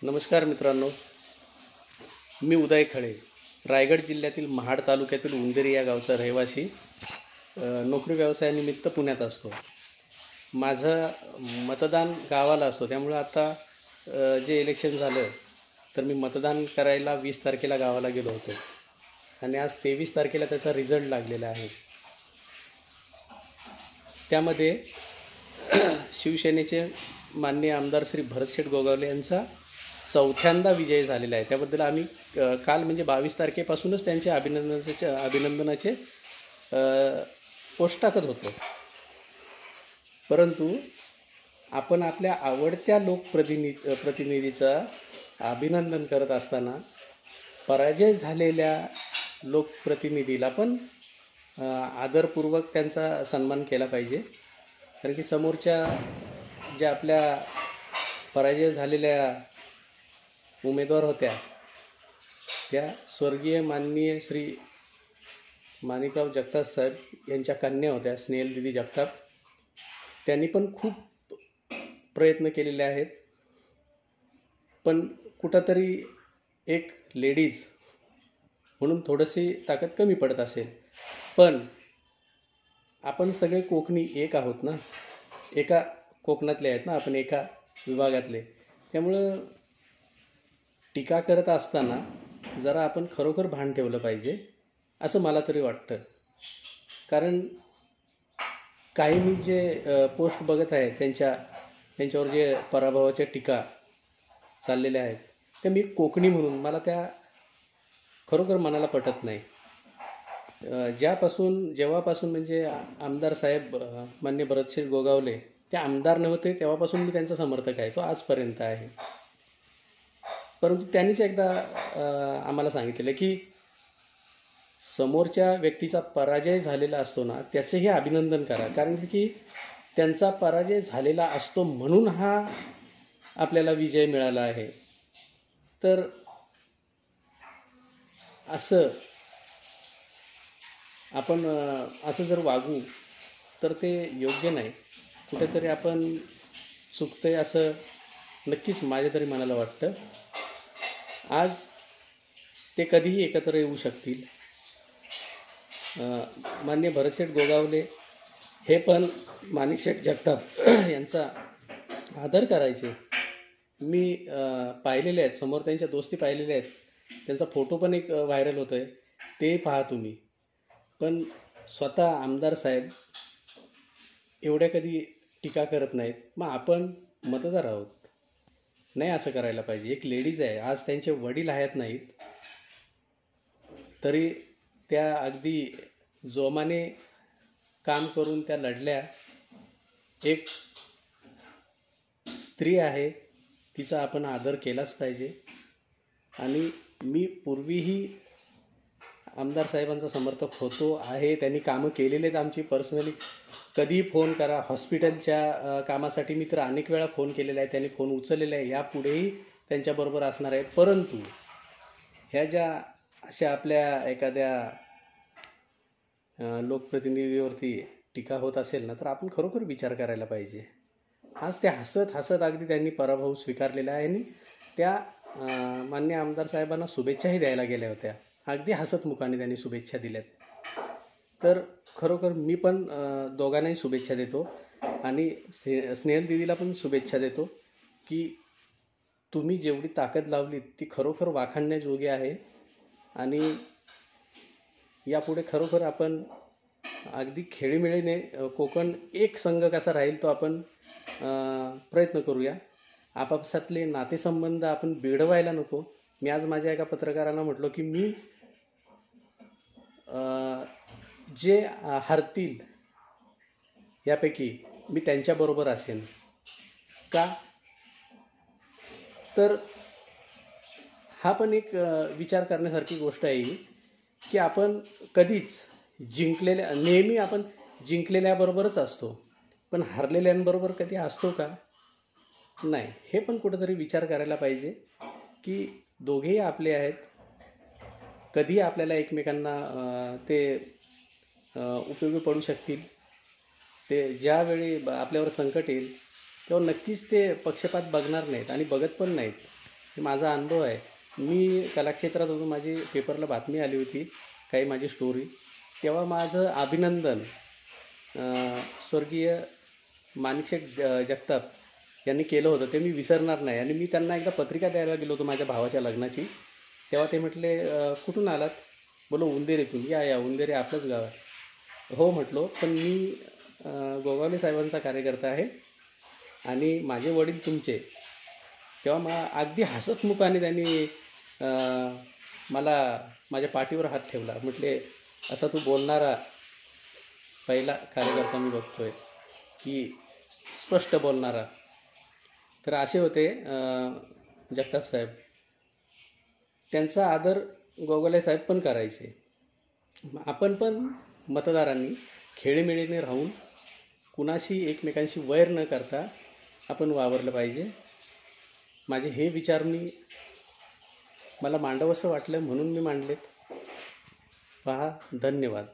नमस्कार मित्रांनो, मी उदय खळे, रायगड जिल्ह्यातील महाड तालुक्यातील उंदेरी या गावचा रहिवासी. नोकरी व्यवसायानिमित्त पुण्यात असतो. माझं मतदान गावाला असतो, त्यामुळं आता जे इलेक्शन झालं तर मी मतदान करायला 20 तारखेला गावाला गेलो होतो आणि आज 23 तारखेला त्याचा रिझल्ट लागलेला आहे. त्यामध्ये शिवसेनेचे माननीय आमदार श्री भरतशेठ गोगावले यांचा चौथ्यांदा विजय झालेला आहे. त्याबद्दल आम्ही काल म्हणजे 22 तारखेपासूनच त्यांचे अभिनंदनाचे पोस्ट टाकत होतो. परंतु आपण आपल्या आवडत्या प्रतिनिधीचा अभिनंदन करत असताना पराजय झालेल्या लोकप्रतिनिधीला पण आदरपूर्वक त्यांचा सन्मान केला पाहिजे. कारण की समोरच्या ज्या आपल्या पराजय झालेल्या उमेदवार होत्या त्या स्वर्गीय माननीय श्री माणिकराव जगताप साहेब यांच्या कन्या होत्या, स्नेहल दिदी जगताप. त्यांनी पण खूप प्रयत्न केलेले आहेत, पण कुठंतरी एक लेडीज म्हणून थोडीशी ताकद कमी पडत असेल. पण आपण सगळे कोकणी एक आहोत ना, एका कोकणातले आहेत ना, आपण एका विभागातले. त्यामुळं टीका करत असताना जरा आपण खरोखर भान ठेवलं पाहिजे असं मला तरी वाटतं. कारण काही मी जे पोस्ट बघत आहे त्यांच्यावर जे पराभवाच्या टीका चाललेल्या आहेत, त्या मी कोकणी म्हणून मला त्या खरोखर मनाला पटत नाही. जेव्हापासून म्हणजे आमदार साहेब माननीय भरतशेठ गोगावले ते आमदार नव्हते तेव्हापासून मी त्यांचा समर्थक आहे, तो आजपर्यंत आहे. परंतु त्यांनीच एकदा आम्हाला सांगितलेलं की समोरच्या व्यक्तीचा पराजय झालेला असतो ना, त्याचंही अभिनंदन करा. कारण की त्यांचा पराजय झालेला असतो म्हणून हा आपल्याला विजय मिळाला आहे. तर आपण असं जर वागू तर ते योग्य नाही. कुठेतरी आपण चुकतंय असं नक्कीच माझ्या तरी मनाला वाटतं. आज ते कधीही एकत्र येऊ शकतील. माननीय भरतशेठ गोगावले हे पण माणिकशेठ जगताप यांचा आदर करायचे. मी पाहिलेले आहेत, समोर त्यांच्या दोस्ती पाहिलेल्या आहेत. त्यांचा फोटो पण एक व्हायरल होतो आहे, ते पहा तुम्ही. पण स्वतः आमदार साहेब एवढ्या कधी टीका करत नाहीत. मग आपण मतदार आहोत, नाही असं करायला पाहिजे. एक लेडीज आहे, आज त्यांचे वडील हयात नाहीत तरी त्या अगदी जोमाने काम करून त्या लढल्या. एक स्त्री आहे, तिचा आपण आदर केलाच पाहिजे. आणि मी पूर्वीही आमदार साहेबांचा समर्थक होतो आहे. त्यांनी कामं केलेले आहेत आमची पर्सनली. कधीही फोन करा, हॉस्पिटलच्या कामासाठी मी तर अनेक वेळा फोन केलेला आहे, त्यांनी फोन उचललेला आहे, यापुढेही त्यांच्याबरोबर असणार आहे. परंतु ह्या ज्या अशा आपल्या एखाद्या लोकप्रतिनिधीवरती टीका होत असेल ना, तर आपण खरोखर विचार करायला पाहिजे. आज त्या हसत हसत अगदी त्यांनी पराभव स्वीकारलेला आहे आणि त्या माननीय आमदार साहेबांना शुभेच्छाही द्यायला गेल्या होत्या. अगदी हसत मुखाने त्यांनी शुभेच्छा दिल्यात. तर खरोखर मी पण दोघांनाही शुभेच्छा देतो आणि स्नेहल दिदीला पण शुभेच्छा देतो की तुम्ही जेवढी ताकद लावली ती खरोखर वाखाणण्याजोगी आहे. आणि यापुढे खरोखर आपण अगदी खेळीमेळीने कोकण एक संघ कसा राहील तो आपण प्रयत्न करूया. आपापसातले नातेसंबंध आपण बिघडवायला नको. मी आज माझ्या एका पत्रकारांना म्हटलो की मी जे हरतील यापैकी मी त्यांच्याबरोबर असेन. का तर हा पण एक विचार करण्यासारखी गोष्ट आहे की आपण कधीच नेहमी आपण जिंकलेल्याबरोबरच असतो, पण हरलेल्यांबरोबर कधी असतो का? नाही. हे पण कुठंतरी विचार करायला पाहिजे की दोघेही आपले आहेत. कधी आपल्याला एकमेकांना ते उपयोगी पडू शकतील. ते ज्यावेळी आपल्यावर संकट येईल तेव्हा नक्कीच ते पक्षपात बघणार नाहीत आणि बघत पण नाहीत. हे माझा अनुभव आहे. मी कलाक्षेत्रात होतो, माझी पेपरला बातमी आली होती काही माझी स्टोरी, तेव्हा माझं अभिनंदन स्वर्गीय माणिकशेठ जगताप यांनी केलं होतं. ते मी विसरणार नाही. आणि मी त्यांना एकदा पत्रिका द्यायला गेलो होतो माझ्या भावाच्या लग्नाची. तेव्हा ते म्हटले, कुठून आलात? बोलो उंदेरीतून. या उंदेरी आपलंच गाव आहे. हो म्हटलो, पण मी गोगावले साहेबांचा कार्यकर्ता आहे आणि माझे वडील तुमचे. तेव्हा अगदी हसतमुखाने त्यांनी मला माझ्या पाठीवर हात ठेवला. म्हटले, असा तू बोलणारा पहिला कार्यकर्ता मी बघतोय, की स्पष्ट बोलणारा. तर असे होते जगताप साहेब. त्यांचा आदर गोगावले साहेब पण करायचे. आपण पण मतदारांनी खेळीमेळीने राहून कुणाशी एकमेकांशी वैर न करता आपण वावरलं पाहिजे. माझे हे विचार मला मांडावंसं वाटलं म्हणून मी मांडलेत. पहा, धन्यवाद.